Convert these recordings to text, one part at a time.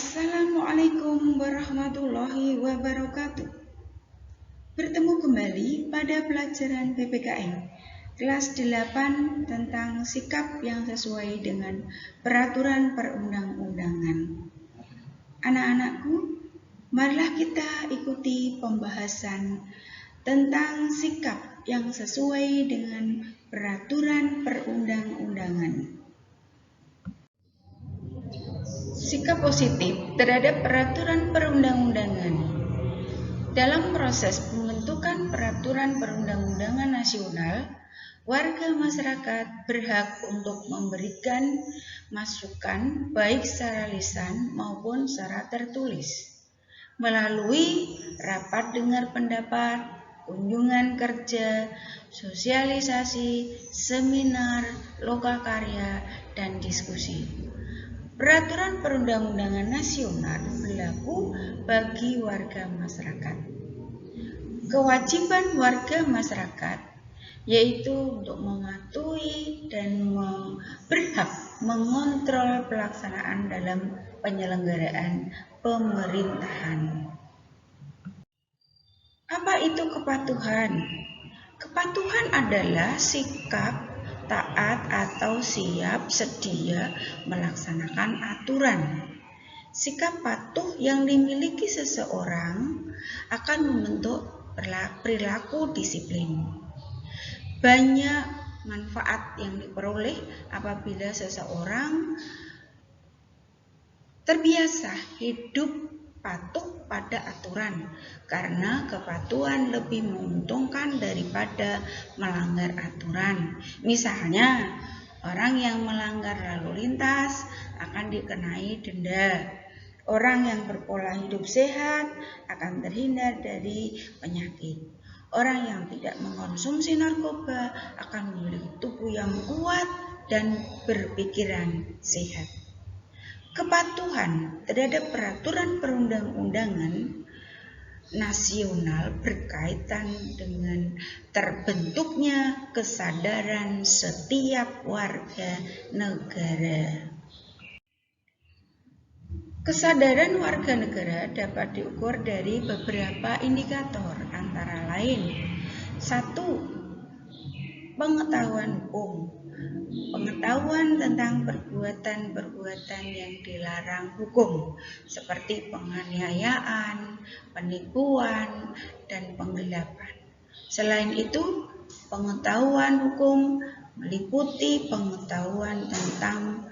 Assalamualaikum warahmatullahi wabarakatuh. Bertemu kembali pada pelajaran PPKN kelas 8 tentang sikap yang sesuai dengan peraturan perundang-undangan. Anak-anakku, marilah kita ikuti pembahasan tentang sikap yang sesuai dengan peraturan perundang-undangan. Sikap positif terhadap peraturan perundang-undangan. Dalam proses pembentukan peraturan perundang-undangan nasional, warga masyarakat berhak untuk memberikan masukan baik secara lisan maupun secara tertulis melalui rapat dengar pendapat, kunjungan kerja, sosialisasi, seminar, lokakarya, dan diskusi. Peraturan perundang-undangan nasional berlaku bagi warga masyarakat. Kewajiban warga masyarakat yaitu untuk mematuhi dan berhak mengontrol pelaksanaan dalam penyelenggaraan pemerintahan. Apa itu kepatuhan? Kepatuhan adalah sikap taat atau siap sedia melaksanakan aturan. Sikap patuh yang dimiliki seseorang akan membentuk perilaku disiplin. Banyak manfaat yang diperoleh apabila seseorang terbiasa hidup patuh pada aturan, karena kepatuhan lebih menguntungkan daripada melanggar aturan. Misalnya, orang yang melanggar lalu lintas akan dikenai denda. Orang yang berpola hidup sehat akan terhindar dari penyakit. Orang yang tidak mengkonsumsi narkoba akan memiliki tubuh yang kuat dan berpikiran sehat. Kepatuhan terhadap peraturan perundang-undangan nasional berkaitan dengan terbentuknya kesadaran setiap warga negara. Kesadaran warga negara dapat diukur dari beberapa indikator, antara lain: 1. Pengetahuan hukum. Pengetahuan tentang perbuatan-perbuatan yang dilarang hukum, seperti penganiayaan, penipuan, dan penggelapan. Selain itu, pengetahuan hukum meliputi pengetahuan tentang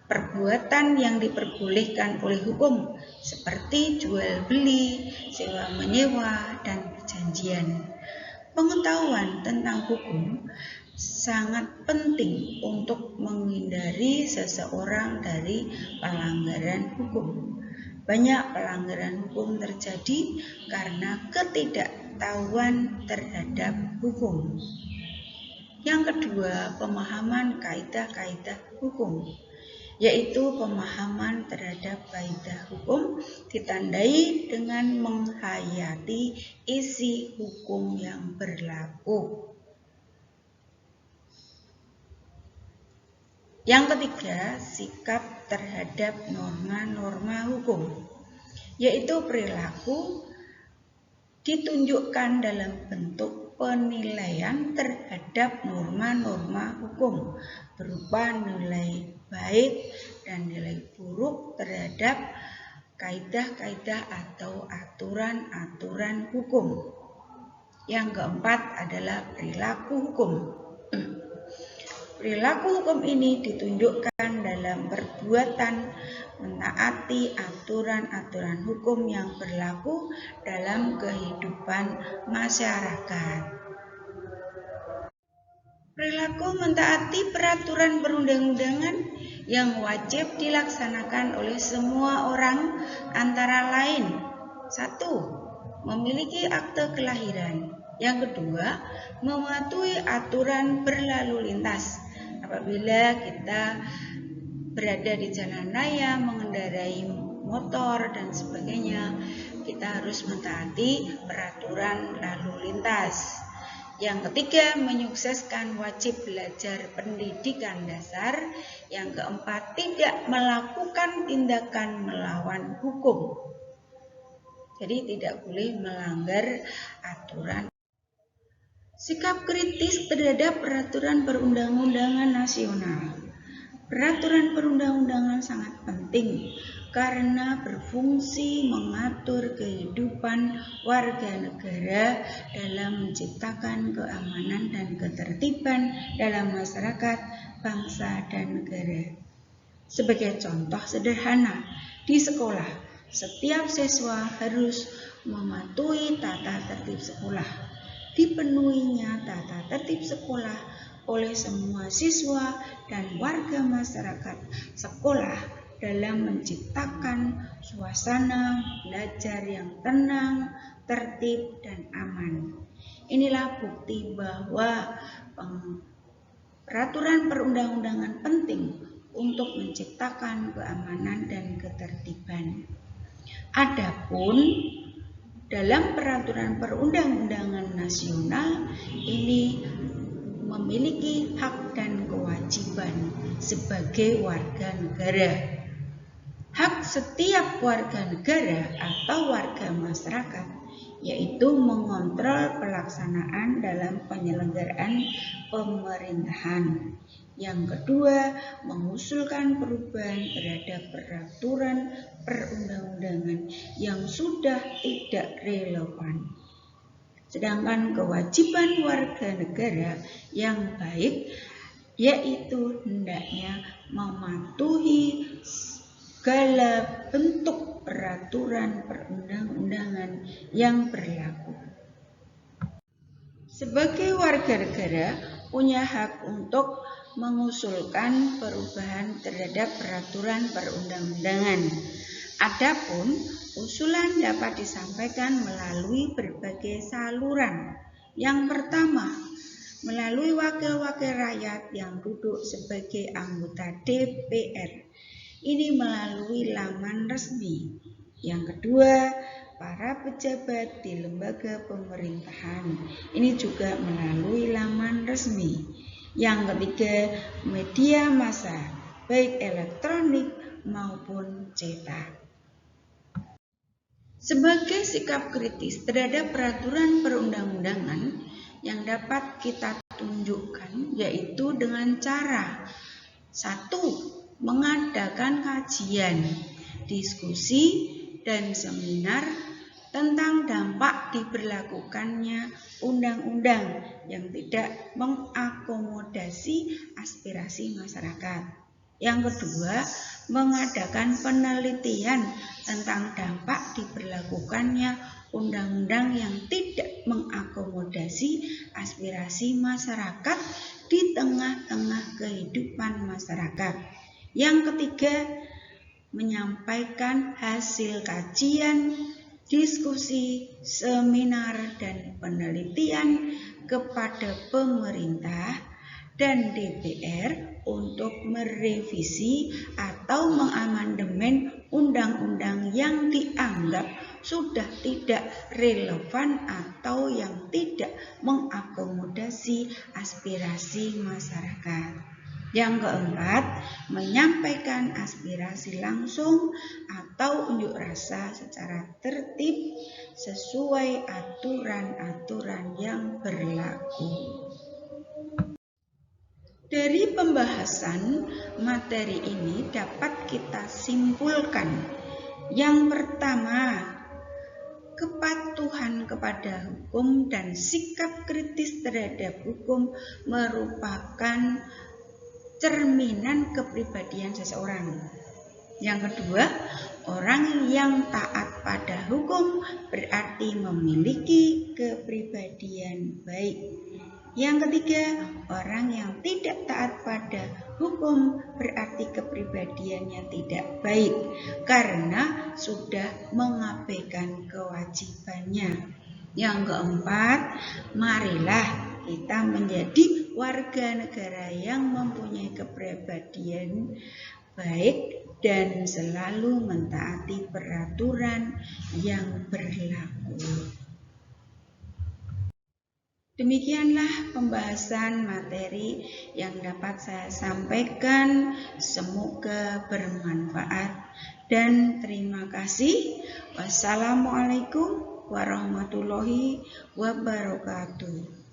perbuatan yang diperbolehkan oleh hukum, seperti jual beli, sewa menyewa, dan perjanjian. Pengetahuan tentang hukum sangat penting untuk menghindari seseorang dari pelanggaran hukum. Banyak pelanggaran hukum terjadi karena ketidaktahuan terhadap hukum. Yang kedua, pemahaman kaidah-kaidah hukum, yaitu pemahaman terhadap kaidah hukum ditandai dengan menghayati isi hukum yang berlaku. Yang ketiga, sikap terhadap norma-norma hukum, yaitu perilaku ditunjukkan dalam bentuk penilaian terhadap norma-norma hukum, berupa nilai baik dan nilai buruk terhadap kaidah-kaidah atau aturan-aturan hukum. Yang keempat adalah perilaku hukum. Perilaku hukum ini ditunjukkan dalam perbuatan menaati aturan-aturan hukum yang berlaku dalam kehidupan masyarakat. Perilaku mentaati peraturan perundang-undangan yang wajib dilaksanakan oleh semua orang antara lain: 1. Memiliki akte kelahiran. Yang kedua, mematuhi aturan berlalu lintas. Apabila kita berada di jalan raya, mengendarai motor dan sebagainya, kita harus mentaati peraturan lalu lintas. Yang ketiga, menyukseskan wajib belajar pendidikan dasar. Yang keempat, tidak melakukan tindakan melawan hukum. Jadi tidak boleh melanggar aturan. Sikap kritis terhadap peraturan perundang-undangan nasional. Peraturan perundang-undangan sangat penting karena berfungsi mengatur kehidupan warga negara dalam menciptakan keamanan dan ketertiban dalam masyarakat, bangsa, dan negara. Sebagai contoh sederhana, di sekolah, setiap siswa harus mematuhi tata tertib sekolah. Dipenuhinya tata tertib sekolah oleh semua siswa dan warga masyarakat sekolah dalam menciptakan suasana belajar yang tenang, tertib, dan aman. Inilah bukti bahwa peraturan perundang-undangan penting untuk menciptakan keamanan dan ketertiban. Adapun dalam peraturan perundang-undangan nasional ini memiliki hak dan kewajiban sebagai warga negara. Hak setiap warga negara atau warga masyarakat yaitu mengontrol pelaksanaan dalam penyelenggaraan pemerintahan. Yang kedua, mengusulkan perubahan terhadap peraturan perundang-undangan yang sudah tidak relevan. Sedangkan kewajiban warga negara yang baik yaitu hendaknya mematuhi segala bentuk peraturan perundang-undangan yang berlaku. Sebagai warga negara punya hak untuk mengusulkan perubahan terhadap peraturan perundang-undangan. Adapun usulan dapat disampaikan melalui berbagai saluran. Yang pertama, melalui wakil-wakil rakyat yang duduk sebagai anggota DPR. Ini melalui laman resmi. Yang kedua, para pejabat di lembaga pemerintahan. Ini juga melalui laman resmi. Yang ketiga, media massa, baik elektronik maupun cetak. Sebagai sikap kritis terhadap peraturan perundang-undangan yang dapat kita tunjukkan yaitu dengan cara 1. Mengadakan kajian, diskusi, dan seminar tentang dampak diberlakukannya undang-undang yang tidak mengakomodasi aspirasi masyarakat. Yang kedua, mengadakan penelitian tentang dampak diberlakukannya undang-undang yang tidak mengakomodasi aspirasi masyarakat di tengah-tengah kehidupan masyarakat. Yang ketiga, menyampaikan hasil kajian, diskusi, seminar, dan penelitian kepada pemerintah dan DPR untuk merevisi atau mengamandemen undang-undang yang dianggap sudah tidak relevan atau yang tidak mengakomodasi aspirasi masyarakat. Yang keempat, menyampaikan aspirasi langsung atau unjuk rasa secara tertib sesuai aturan-aturan yang berlaku. Dari pembahasan materi ini dapat kita simpulkan. Yang pertama, kepatuhan kepada hukum dan sikap kritis terhadap hukum merupakan cerminan kepribadian seseorang. Yang kedua, orang yang taat pada hukum berarti memiliki kepribadian baik. Yang ketiga, orang yang tidak taat pada hukum berarti kepribadiannya tidak baik karena sudah mengabaikan kewajibannya. Yang keempat, marilah kita menjadi warga negara yang mempunyai kepribadian baik dan selalu mentaati peraturan yang berlaku. Demikianlah pembahasan materi yang dapat saya sampaikan. Semoga bermanfaat dan terima kasih. Wassalamualaikum warahmatullahi wabarakatuh.